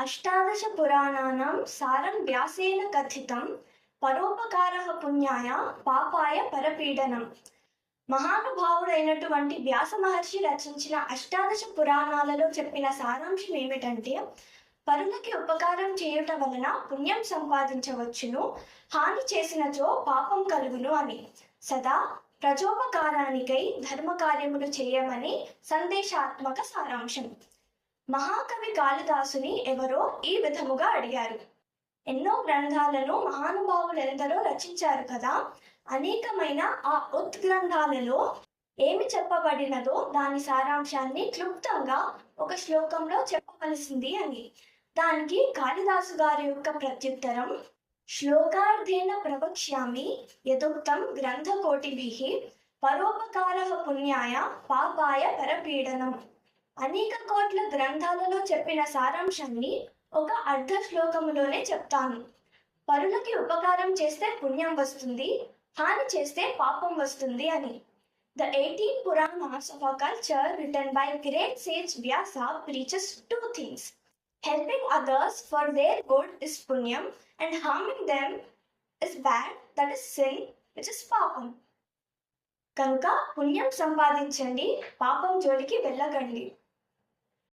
అష్టాదశ పురాణానాం సారం వ్యాసేన కథితం పరోపకారః పుణ్యాయ పాపాయ పరపీడనం. మహానుభావుడైనటువంటి వ్యాస మహర్షి రచించిన అష్టాదశ పురాణాలలో చెప్పిన సారాంశం ఏమిటంటే, పరులకి ఉపకారం చేయుట వలన పుణ్యం సంపాదించవచ్చును, హాని చేసినచో పాపం కలుగును అని. సదా ప్రజోపకారానికై ధర్మకార్యములు చేయమని సందేశాత్మక సారాంశం. మహాకవి కాళిదాసుని ఎవరో ఈ విధముగా అడిగారు. ఎన్నో గ్రంథాలను మహానుభావులెందరో రచించారు కదా, అనేకమైన ఆ ఉద్గ్రంథాలలో ఏమి చెప్పబడినదో దాని సారాంశాన్ని క్లుప్తంగా ఒక శ్లోకంలో చెప్పవలసింది అని. దానికి కాళిదాసు గారి యొక్క ప్రత్యుత్తరం, శ్లోకార్థేన ప్రవక్ష్యామి యదుక్తం గ్రంథకోటిభిః పరోపకారః పుణ్యాయ పాపాయ పరపీడనం. అనేక కోట్ల గ్రంథాలలో చెప్పిన సారాంశాన్ని ఒక అర్ధ శ్లోకములోనే చెప్తాను. పరులకి ఉపకారం చేస్తే పుణ్యం వస్తుంది, హాని చేస్తే పాపం వస్తుంది అని. The 18 Puranas of our culture, written by great sage Vyasa, preaches two things. Helping others for their good is punyam, and harming them is bad, that is sin, which is papam. కనుక పుణ్యం సంపాదించండి, పాపం జోలికి వెళ్ళకండి.